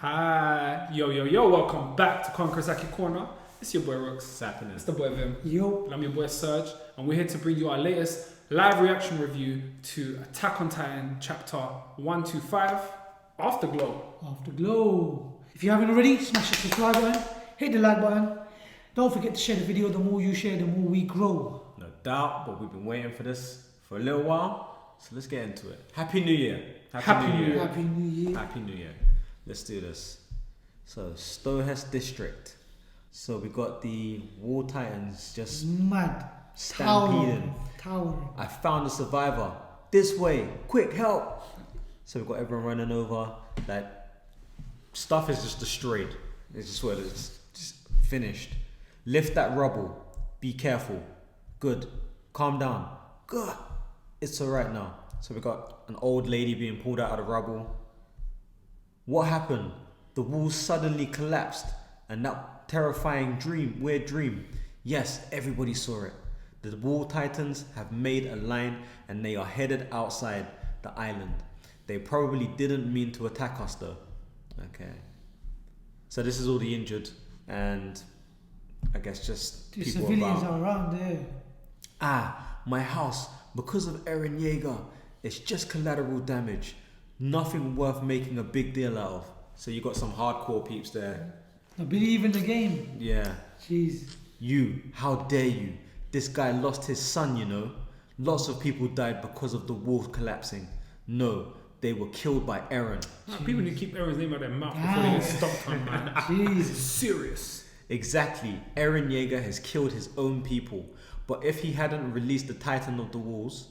Hi, yo, welcome back to Konkurasaki Corner. It's your boy Rooks. What's happening? It's the boy Vim. Yo. And I'm your boy Serge, and we're here to bring you our latest live reaction review to Attack on Titan chapter 125, Afterglow. Afterglow. If you haven't already, smash the subscribe button, hit the like button. Don't forget to share the video. The more you share, the more we grow. No doubt, but we've been waiting for this for a little while, so let's get into it. Happy New Year. Happy New Year. Happy New Year. Happy New Year. Let's do this. So, Stohess District. So we got the War Titans just Mad. stampeding. Towering. I found a survivor. This way. Quick, help. So we've got everyone running over. Like, stuff is just destroyed. It's just what it's just finished. Lift that rubble. Be careful. Good. Calm down. Good. It's alright now. So we got an old lady being pulled out of the rubble. What happened? The walls suddenly collapsed, and that terrifying weird dream. Yes, everybody saw it. The War Titans have made a line and they are headed outside the island. They probably didn't mean to attack us though. Okay. So this is all the injured and I guess just The people civilians about. are around there. My house, because of Eren Yeager, it's just collateral damage. Nothing worth making a big deal out of. So you got some hardcore peeps there. I believe in the game. Yeah. Jeez. You, how dare you? This guy lost his son, you know. Lots of people died because of the wall collapsing. No, they were killed by Eren. Man, people need to keep Aaron's name out of their mouth before they get stomped on, man. Jeez. Serious. Exactly. Eren Yeager has killed his own people. But if he hadn't released the Titan of the Walls,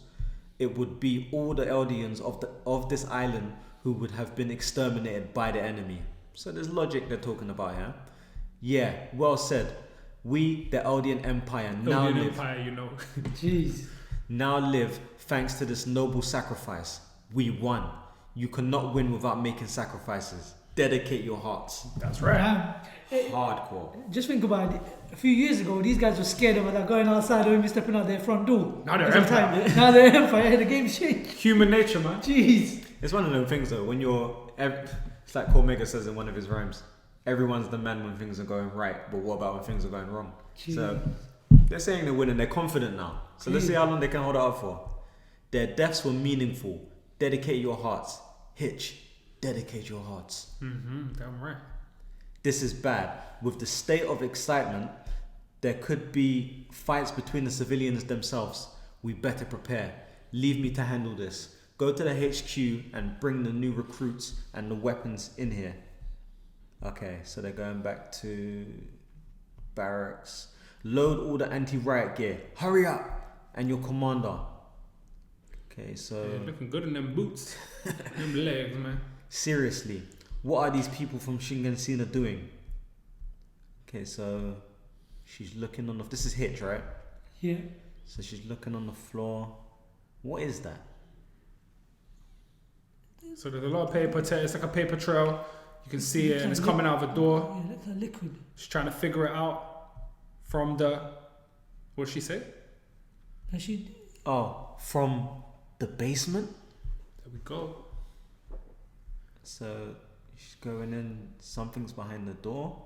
it would be all the Eldians of this island who would have been exterminated by the enemy. So there's logic they're talking about here. Yeah, well said. We, the Eldian Empire, now Eldian live. Empire, you know. Jeez. Now live thanks to this noble sacrifice. We won. You cannot win without making sacrifices. Dedicate your hearts. That's right. Hardcore. Just think about it. A few years ago, these guys were scared of that going outside or even stepping out their front door. Now they're Every Empire. time. Now they're Empire. The game's changed. Human nature, man. Jeez. It's one of those things though, when it's like Cormega says in one of his rhymes, everyone's the man when things are going right, but what about when things are going wrong? Jeez. So they're saying they're winning, they're confident now. So let's see how long they can hold it up for. Their deaths were meaningful. Dedicate your hearts. Hitch, dedicate your hearts. Damn right. This is bad. With the state of excitement, there could be fights between the civilians themselves. We better prepare. Leave me to handle this. Go to the HQ and bring the new recruits and the weapons in here. Okay, so they're going back to barracks. Load all the anti-riot gear. Hurry up! And your commander. Okay, so... Yeah, looking good in them boots. Them legs, man. Seriously, what are these people from Shingeki doing? Okay, so she's looking on the... This is Hitch, right? Yeah. So she's looking on the floor. What is that? So there's a lot of paper. It's like a paper trail. You can see it, and it's coming out of a door. Yeah, looks like liquid. She's trying to figure it out from the... What'd she say? And she... Oh, from the basement? There we go. So she's going in. Something's behind the door.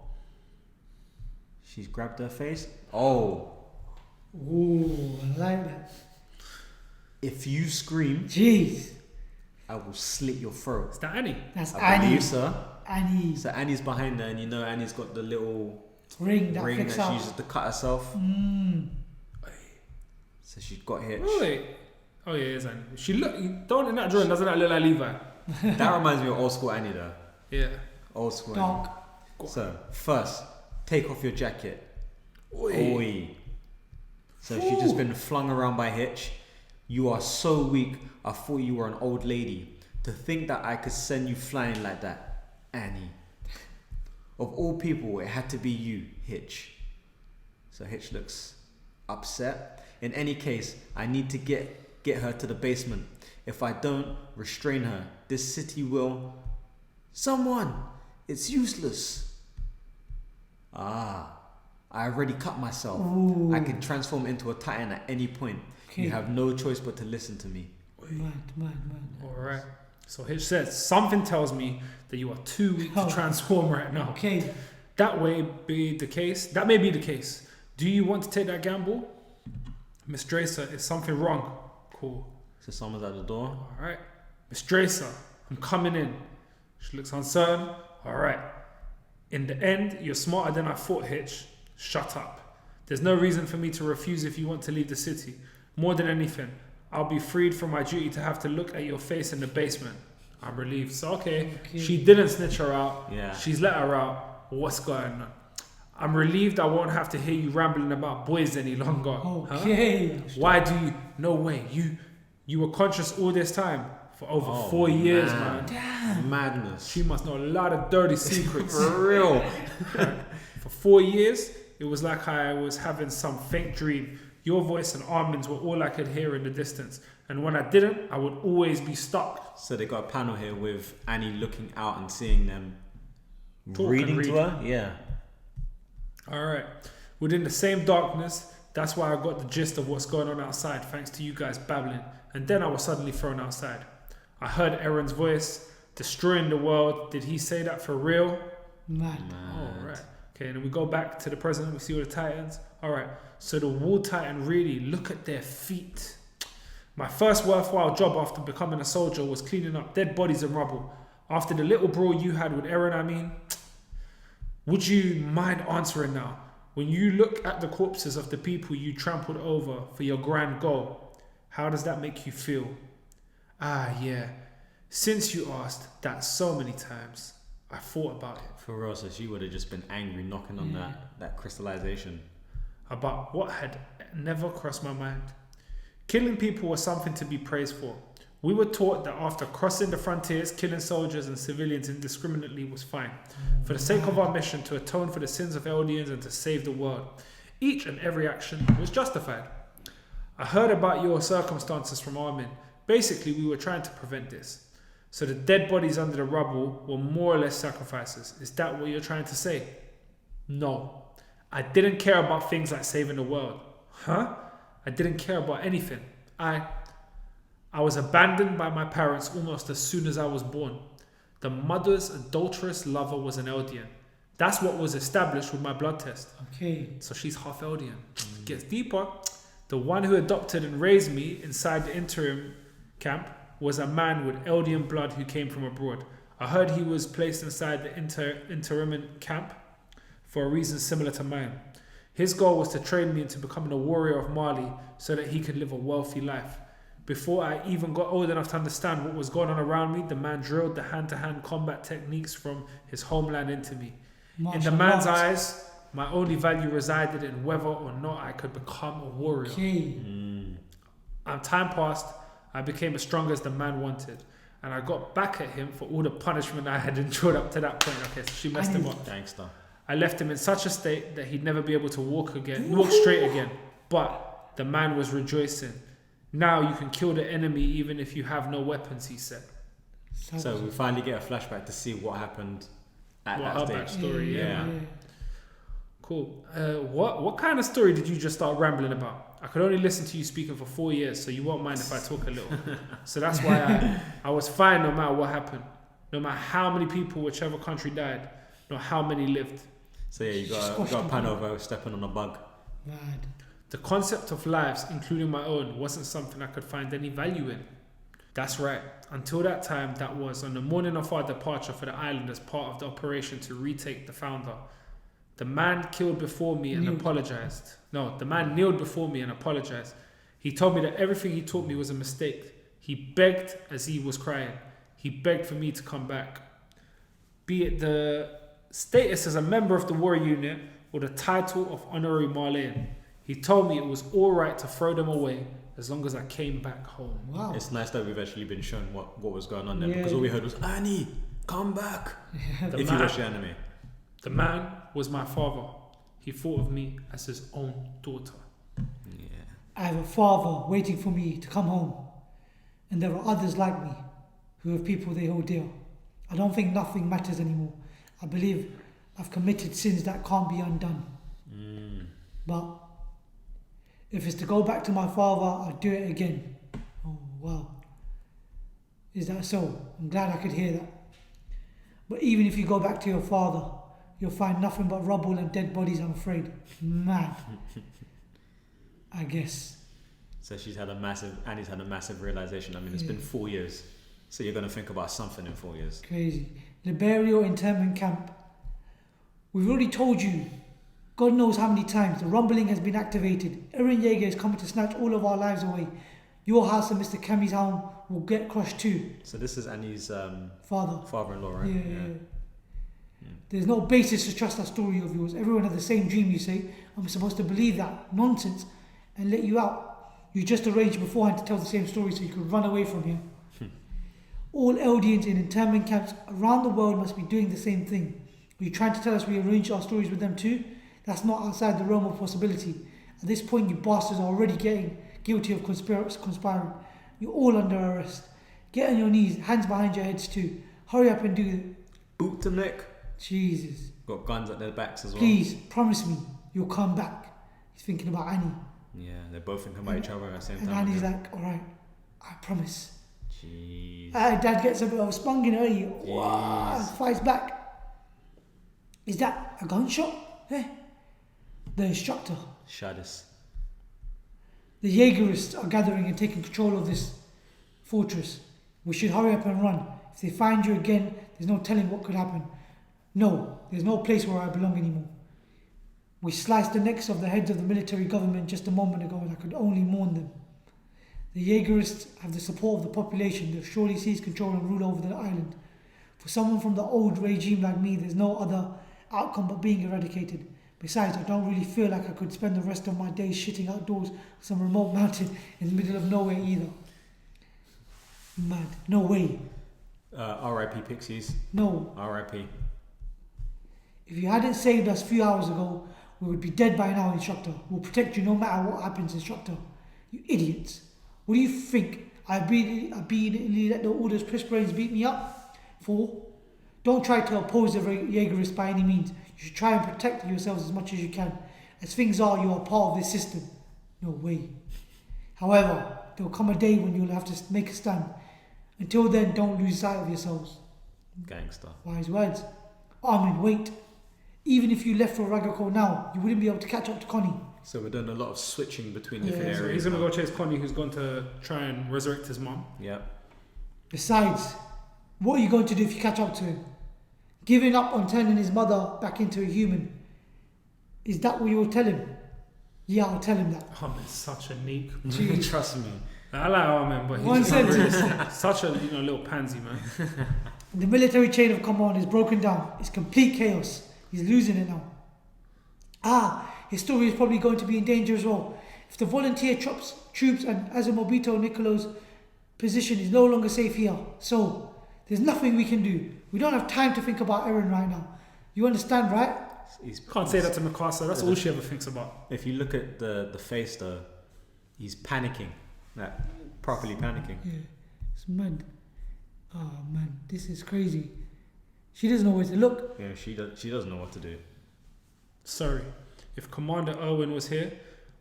She's grabbed her face. Oh, Ooh, I like that. if you scream, Jeez. I will slit your throat. It's that Annie. That's I Annie. believe so. Annie. So Annie's behind her, and you know Annie's got the little Ring that ring flicks that she out. uses to cut herself. So she's got Hitch. Oh, wait. Oh, yeah, it's Annie. She look... Don't in that drawing, doesn't that look like Levi? That reminds me of old school Annie though. Yeah. Old school Dark. Annie. So first, take off your jacket. Oi. Oi. So she's just been flung around by Hitch. You are so weak, I thought you were an old lady. To think that I could send you flying like that, Annie. Of all people, it had to be you, Hitch. So Hitch looks upset. In any case, I need to get her to the basement. If I don't restrain her, this city will... Someone! It's useless. I already cut myself. Ooh. I can transform into a Titan at any point. Okay. You have no choice but to listen to me. Mad. Alright. So Hitch says, something tells me that you are too weak to Oh. transform right now. Okay. That may be the case. Do you want to take that gamble? Miss Dracer, is something wrong? Cool. So someone's at the door. Alright. Miss Dracer, I'm coming in. She looks uncertain. Alright. In the end, you're smarter than I thought, Hitch. Shut up. There's no reason for me to refuse if you want to leave the city. More than anything, I'll be freed from my duty to have to look at your face in the basement. I'm relieved. So, okay. She didn't snitch her out. Yeah. She's let her out. What's going on? I'm relieved I won't have to hear you rambling about boys any longer. Okay. Huh? Why do you... No way. You were conscious all this time? For over 4 years, man. Damn. Madness. She must know a lot of dirty secrets. For real. For 4 years, it was like I was having some faint dream. Your voice and Armin's were all I could hear in the distance. And when I didn't, I would always be stuck. So they got a panel here with Annie looking out and seeing them Talk reading and to read. her. Yeah. Alright. Within the same darkness, that's why I got the gist of what's going on outside, thanks to you guys babbling. And then I was suddenly thrown outside. I heard Aaron's voice, destroying the world. Did he say that for real? Mad. Oh, right. Okay, and then we go back to the present. We see all the Titans. All right. So the Wall Titan, really, look at their feet. My first worthwhile job after becoming a soldier was cleaning up dead bodies and rubble. After the little brawl you had with Aaron, I mean, would you mind answering now? When you look at the corpses of the people you trampled over for your grand goal, how does that make you feel? Ah, yeah. Since you asked that so many times, I thought about it. For real, so she would have just been angry knocking on that crystallization. About what had never crossed my mind. Killing people was something to be praised for. We were taught that after crossing the frontiers, killing soldiers and civilians indiscriminately was fine. For the sake of our mission to atone for the sins of Eldians and to save the world, each and every action was justified. I heard about your circumstances from Armin. Basically, we were trying to prevent this. So the dead bodies under the rubble were more or less sacrifices. Is that what you're trying to say? No. I didn't care about things like saving the world. Huh? I didn't care about anything. I was abandoned by my parents almost as soon as I was born. The mother's adulterous lover was an Eldian. That's what was established with my blood test. Okay. So she's half Eldian. Gets deeper. The one who adopted and raised me inside the interim camp was a man with Eldian blood who came from abroad. I heard he was placed inside the interim camp for a reason similar to mine. His goal was to train me into becoming a warrior of Mali so that he could live a wealthy life. Before I even got old enough to understand what was going on around me, the man drilled the hand-to-hand combat techniques from his homeland into me. In the man's eyes, my only value resided in whether or not I could become a warrior. Okay. As time passed, I became as strong as the man wanted. And I got back at him for all the punishment I had endured up to that point. Okay, so she messed him up. Gangster. I left him in such a state that he'd never be able to walk straight again. But the man was rejoicing. Now you can kill the enemy even if you have no weapons, he said. So we finally get a flashback to see what happened at that stage. Backstory, yeah. Cool. What kind of story did you just start rambling about? I could only listen to you speaking for 4 years, so you won't mind if I talk a little. So that's why I was fine no matter what happened. No matter how many people, whichever country died, no how many lived. So yeah, you got a pan over stepping on a bug. Mad. The concept of lives, including my own, wasn't something I could find any value in. That's right. Until that time, that was on the morning of our departure for the island as part of the operation to retake the founder. The man killed before me and apologized. No, the man kneeled before me and apologized. He told me that everything he taught me was a mistake. He begged as he was crying. He begged for me to come back. Be it the status as a member of the war unit or the title of honorary Marleyan. He told me it was all right to throw them away as long as I came back home. Wow. It's nice that we've actually been shown what was going on there because all we heard was, Annie, come back. If you watch the anime. The man was my father. He thought of me as his own daughter. Yeah. I have a father waiting for me to come home. And there are others like me who have people they hold dear. I don't think nothing matters anymore. I believe I've committed sins that can't be undone. But if it's to go back to my father, I'll do it again. Oh, wow. Is that so? I'm glad I could hear that. But even if you go back to your father, you'll find nothing but rubble and dead bodies, I'm afraid. Mad. I guess. So Annie's had a massive realization. I mean, it's been 4 years. So you're going to think about something in 4 years. Crazy. Liberio internment camp. We've already told you, God knows how many times, the rumbling has been activated. Eren Yeager is coming to snatch all of our lives away. Your house and Mr. Kami's home will get crushed too. So this is Annie's father-in-law, right? Yeah. There's no basis to trust that story of yours. Everyone had the same dream, you say. I'm supposed to believe that nonsense and let you out. You just arranged beforehand to tell the same story so you could run away from here. All Eldians in internment camps around the world must be doing the same thing. Are you trying to tell us we arranged our stories with them too? That's not outside the realm of possibility. At this point, you bastards are already getting guilty of conspiring. You're all under arrest. Get on your knees, hands behind your heads too. Hurry up and do it. Boot them, Nick. Jesus. Got guns at their backs as well. Please, promise me you'll come back. He's thinking about Annie. Yeah, they're both thinking about each other at the same And time. Annie's like, alright, I promise. Jeez. Dad gets a bit of a spunk early. Wow, fights back. Is that a gunshot? The instructor. Shadis. The Jaegerists are gathering and taking control of this fortress. We should hurry up and run. If they find you again, there's no telling what could happen. No, there's no place where I belong anymore. We sliced the necks of the heads of the military government just a moment ago and I could only mourn them. The Jaegerists have the support of the population. They'll surely seize control and rule over the island. For someone from the old regime like me, there's no other outcome but being eradicated. Besides, I don't really feel like I could spend the rest of my days shitting outdoors on some remote mountain in the middle of nowhere either. Mad. No way. R.I.P. Pixies. No. R.I.P. If you hadn't saved us a few hours ago, we would be dead by now, Instructor. We'll protect you no matter what happens, Instructor. You idiots. What do you think? I obediently let the orders piss brains beat me up? For? Don't try to oppose the Jaegerists by any means. You should try and protect yourselves as much as you can. As things are, you are part of this system. No way. However, there will come a day when you'll have to make a stand. Until then, don't lose sight of yourselves. Gangster. Wise words. Armin, wait. Even if you left for Ragako now, you wouldn't be able to catch up to Connie. So we're doing a lot of switching between different So areas. he's going to go chase Connie, who's going to try and resurrect his mom. Yep. Besides, what are you going to do if you catch up to him? Giving up on turning his mother back into a human. Is that what you will tell him? Yeah, I'll tell him that. Armin's such a neek. Jeez. Trust me. I like Armin, but One he's not really- sentence. such a little pansy, man. The military chain of command is broken down. It's complete chaos. He's losing it now. His story is probably going to be in danger as well. If the volunteer troops and Azumobito Nicolo's position is no longer safe here, so there's nothing we can do. We don't have time to think about Eren right now. You understand, right? Can't say that to Mikasa. That's all she ever thinks about. If you look at the face though, he's panicking. Like, properly panicking. Yeah, it's mad. Oh man, this is crazy. She doesn't know where to look. Yeah, she doesn't know what to do. Sorry. If Commander Erwin was here,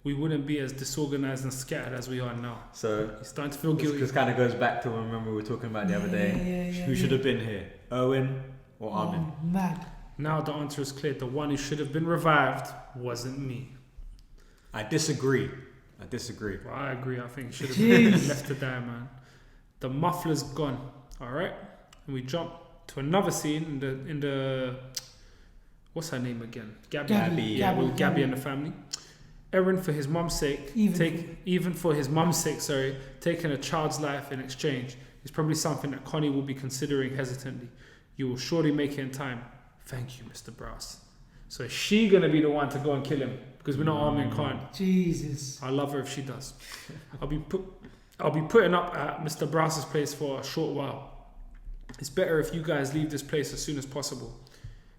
we wouldn't be as disorganized and scattered as we are now. So He's starting to feel guilty. this kind of goes back to when remember we were talking about the other day. Who should have been here? Owen or Armin? Oh, mad. Now the answer is clear. The one who should have been revived wasn't me. I disagree. Well, I agree. I think he should have Jeez. been left to die, man. The muffler's gone. All right, and we jump to another scene in the what's her name again? Gabby. Yeah, with Gabby and the family. Eren, for his mum's sake, even for his mum's sake, taking a child's life in exchange is probably something that Connie will be considering hesitantly. You will surely make it in time. Thank you, Mr. Brass. So is she gonna be the one to go and kill him? Because we know Armin can't. Jesus. I love her if she does. I'll be putting up at Mr. Brass's place for a short while. It's better if you guys leave this place as soon as possible.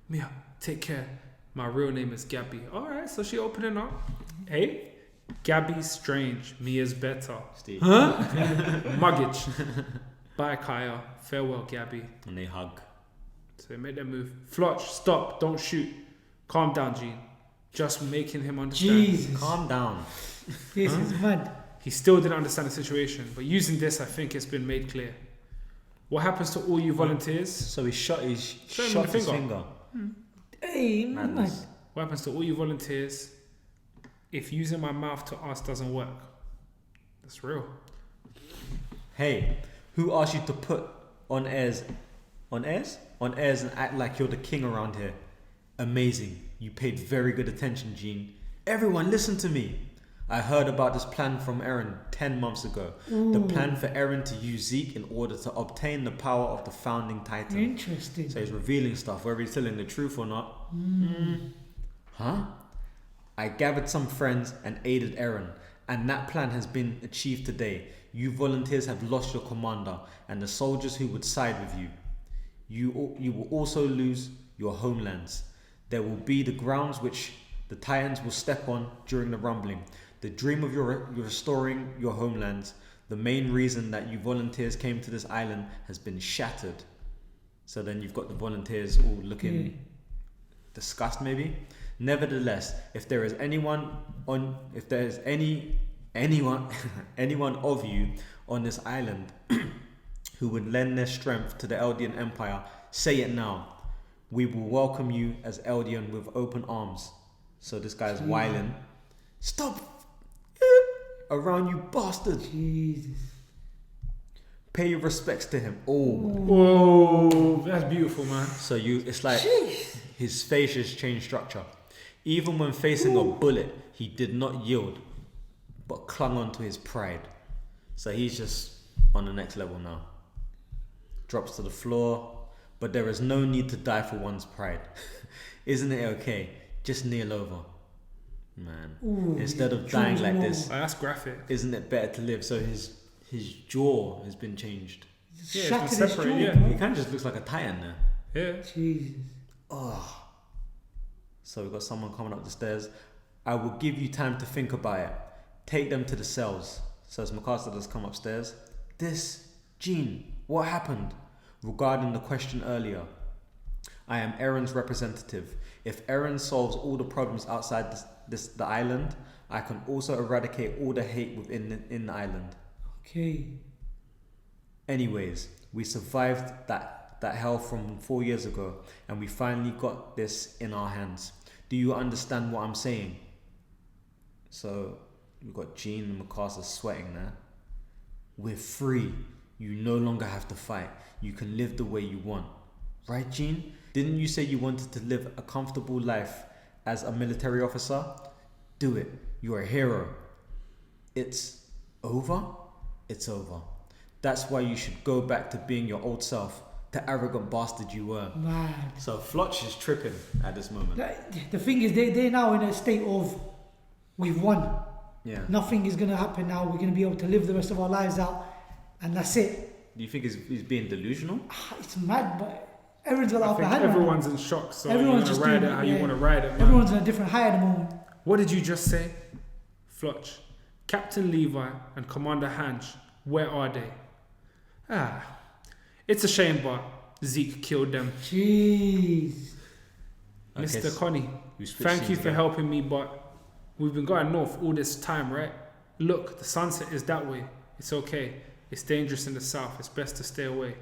Mia, take care. My real name is Gabby. Alright, so she opening up. Hey, Gabby's strange. Mia's better. Steve. Huh? Muggage. Bye, Kaya. Farewell, Gabby. And they hug. So they made their move. Flotch, stop. Don't shoot. Calm down, Gene. Just making him understand. Jesus. Calm down. This is mad. He still didn't understand the situation, but using this, I think it's been made clear. What happens to all you volunteers? So he shot his Shot him in the finger. Hey, man. Madness. What happens to all you volunteers if using my mouth to ask doesn't work? That's real. Hey, who asked you to put on airs and act like you're the king around here? Amazing. You paid very good attention, Gene. Everyone listen to me. I heard about this plan from Eren 10 months ago. The plan for Eren to use Zeke in order to obtain the power of the founding titan. Interesting. So he's revealing stuff, whether he's telling the truth or not. Huh? I gathered some friends and aided Eren, and that plan has been achieved today. You volunteers have lost your commander and the soldiers who would side with you. You will also lose your homelands. There will be the grounds which the Titans will step on during the rumbling. The dream of your restoring your homelands, the main reason that you volunteers came to this island, has been shattered. So then you've got the volunteers all looking disgust, maybe. Nevertheless, if there is anyone of you on this island who would lend their strength to the Eldian Empire, say it now. We will welcome you as Eldian with open arms. So this guy's whiling. Stop around, you bastard. Jesus. Pay your respects to him. Oh. Whoa, that's beautiful, man. So it's like his face has changed structure. Even when facing a bullet, he did not yield, but clung on to his pride. So he's just on the next level now. Drops to the floor, but there is no need to die for one's pride. Isn't it okay? Just kneel over. Man. Ooh, instead of dying like this, Oh, that's graphic. isn't it better to live? So his jaw has been changed. Yeah, it's Shattered been his separated, jaw, yeah. bro. He kind of just looks like a titan there. Yeah. Jesus. Oh. So we've got someone coming up the stairs. I will give you time to think about it. Take them to the cells. So as MacArthur does come upstairs. Gene, what happened? Regarding the question earlier, I am Eren's representative. If Eren solves all the problems outside the island, I can also eradicate all the hate in the island. Okay. Anyways, we survived that hell from 4 years ago, and we finally got this in our hands. Do you understand what I'm saying? So we've got Gene and MacArthur sweating there. We're free. You no longer have to fight. You can live the way you want. Right, Gene? Didn't you say you wanted to live a comfortable life as a military officer? Do it. You're a hero. It's over? It's over. That's why you should go back to being your old self, the arrogant bastard you were. Mad. So Flotch is tripping at this moment. The thing is, they're now in a state of, we've won. Yeah. Nothing is going to happen now. We're going to be able to live the rest of our lives out, and that's it. Do you think he's being delusional? It's mad, but everyone's got the I upper think hand. right everyone's now. in shock, so Everyone's you're just gonna ride doing it how it, you yeah. want to ride it, man. Everyone's in a different high at the moment. What did you just say? Flotch, Captain Levi and Commander Hansch, where are they? It's a shame, but Zeke killed them. Jeez. Okay, Mr. Connie, we switched thank you scenes for again. helping me, but we've been going north all this time, right? Look, the sunset is that way. It's okay. It's dangerous in the south. It's best to stay away.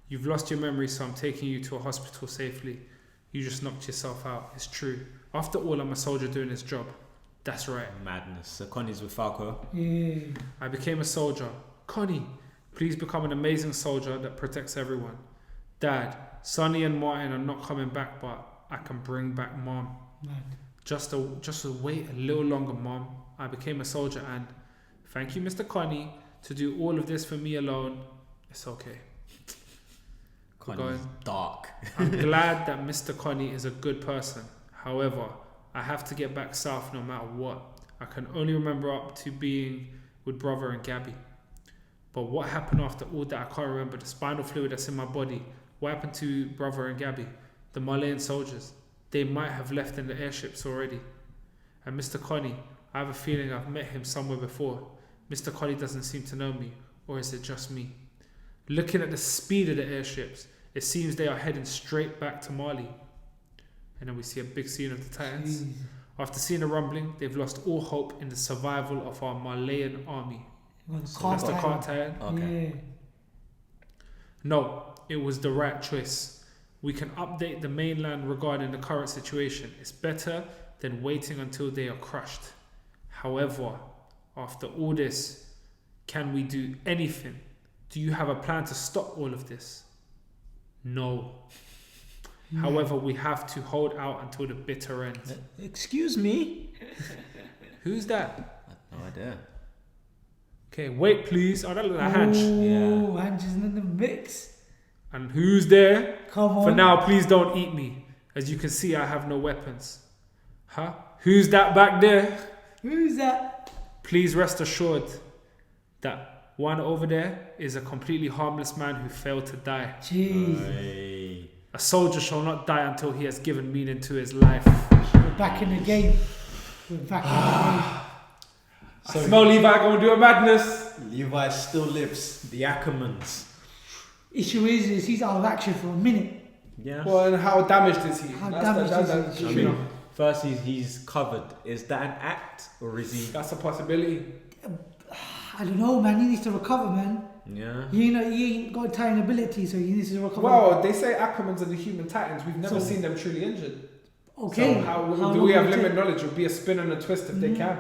You've lost your memory, so I'm taking you to a hospital safely. You just knocked yourself out. It's true. After all, I'm a soldier doing his job. That's right. Madness. So Connie's with Falco. Yeah. I became a soldier. Connie, please become an amazing soldier that protects everyone. Dad, Sonny and Martin are not coming back, but I can bring back Mom. Mad. Just wait a little longer, Mom. I became a soldier, and thank you, Mr. Connie, to do all of this for me alone. It's okay. Connie's going. dark. I'm glad that Mr. Connie is a good person. However, I have to get back south no matter what. I can only remember up to being with Brother and Gabby. But what happened after all that? I can't remember. The spinal fluid that's in my body. What happened to Brother and Gabby? The Malayan soldiers. They might have left in the airships already. And Mr. Connie, I have a feeling I've met him somewhere before. Mr. Connie doesn't seem to know me. Or is it just me? Looking at the speed of the airships, it seems they are heading straight back to Mali. And then we see a big scene of the Titans. Jeez. After seeing the rumbling, they've lost all hope in the survival of our Malayan army. Well, the So car That's the titan. car Titan. Okay. Yeah. No, it was the right choice. We can update the mainland regarding the current situation. It's better than waiting until they are crushed. However, after all this, can we do anything? Do you have a plan to stop all of this? No. However, we have to hold out until the bitter end. Excuse me? Who's that? No idea. Okay, wait please. Oh, that looked like Hanch. Oh, Hanch is in the mix. And who's there? Come on. For now, please don't eat me. As you can see, I have no weapons. Huh? Who's that back there? Who's that? Please rest assured that one over there is a completely harmless man who failed to die. Jeez. Hey. A soldier shall not die until he has given meaning to his life. We're back in the game. We're back in the game. I smell Levi gonna do a madness. Levi still lives. The Ackermans. Issue is he's out of action for a minute. Yeah. Well, and how damaged is he? How That's damaged is he? I mean, first he's covered. Is that an act or is he? That's a possibility. I don't know, man. He needs to recover, man. Yeah. He ain't got Titan ability, so he needs to recover. Well, they say Ackermans are the human titans. We've never So- seen them truly injured. okay. So how How do we long have will it limited take? knowledge? It'll be a spin and a twist if they can.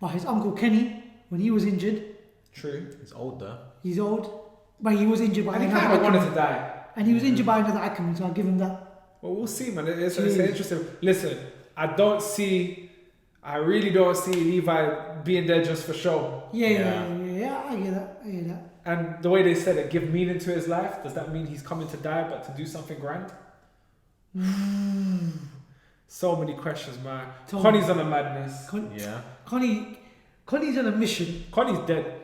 But his uncle Kenny, when he was injured, True. He's older. he's old, but he was injured by And he another kind of wanted Ackerman. to die. And he was injured by another Ackerman, so I'll give him that. Well, we'll see, man. It's Jeez. interesting. Listen, I really don't see Levi being there just for show. Yeah, I get that. And the way they said it, give meaning to his life, does that mean he's coming to die but to do something grand? So many questions, man. Tom. Connie's on a madness. Yeah. Connie's on a mission. Connie's dead.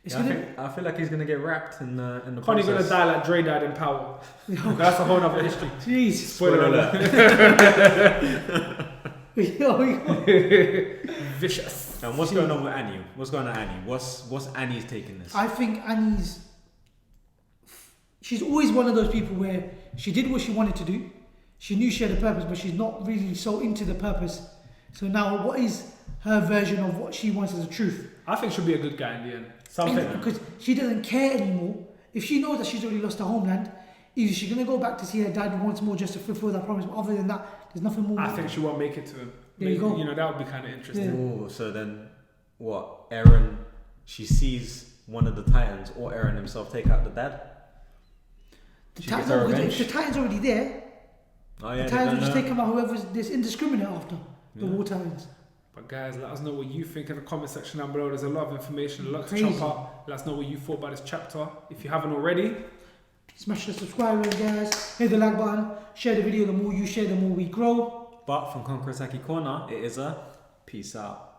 It's Yeah, gonna. I feel like he's gonna get wrapped in the Connie's process. gonna die like Dre died in Power. That's a whole other history. Jeez. Spoiler alert. Vicious. And what's going on with Annie? What's going on, Annie? What's Annie's taking this? I think Annie's. She's always one of those people where she did what she wanted to do. She knew she had a purpose, but she's not really so into the purpose. So now, what is her version of what she wants as a truth? I think she'll be a good guy in the end. Something. Because she doesn't care anymore. If she knows that she's already lost her homeland, either she's going to go back to see her dad once more just to fulfill that promise. But other than that, there's nothing more. I think she won't make it to him. There you go. You know, that would be kind of interesting. Ooh, so then what? Eren, she sees one of the Titans or Eren himself take out the dad? She gets her If revenge? the Titan's already there, Oh yeah, the they Titans will done just that. take him out whoever's this indiscriminate after. The Yeah. War Titans. But guys, let us know what you think in the comment section down below. There's a lot of information, a lot to Crazy. chop up. Let us know what you thought about this chapter. If you haven't already, Smash the subscribe button, guys. Hit the like button. Share the video. The more you share, the more we grow. But from Conqueror Saki Corner, it is a peace out.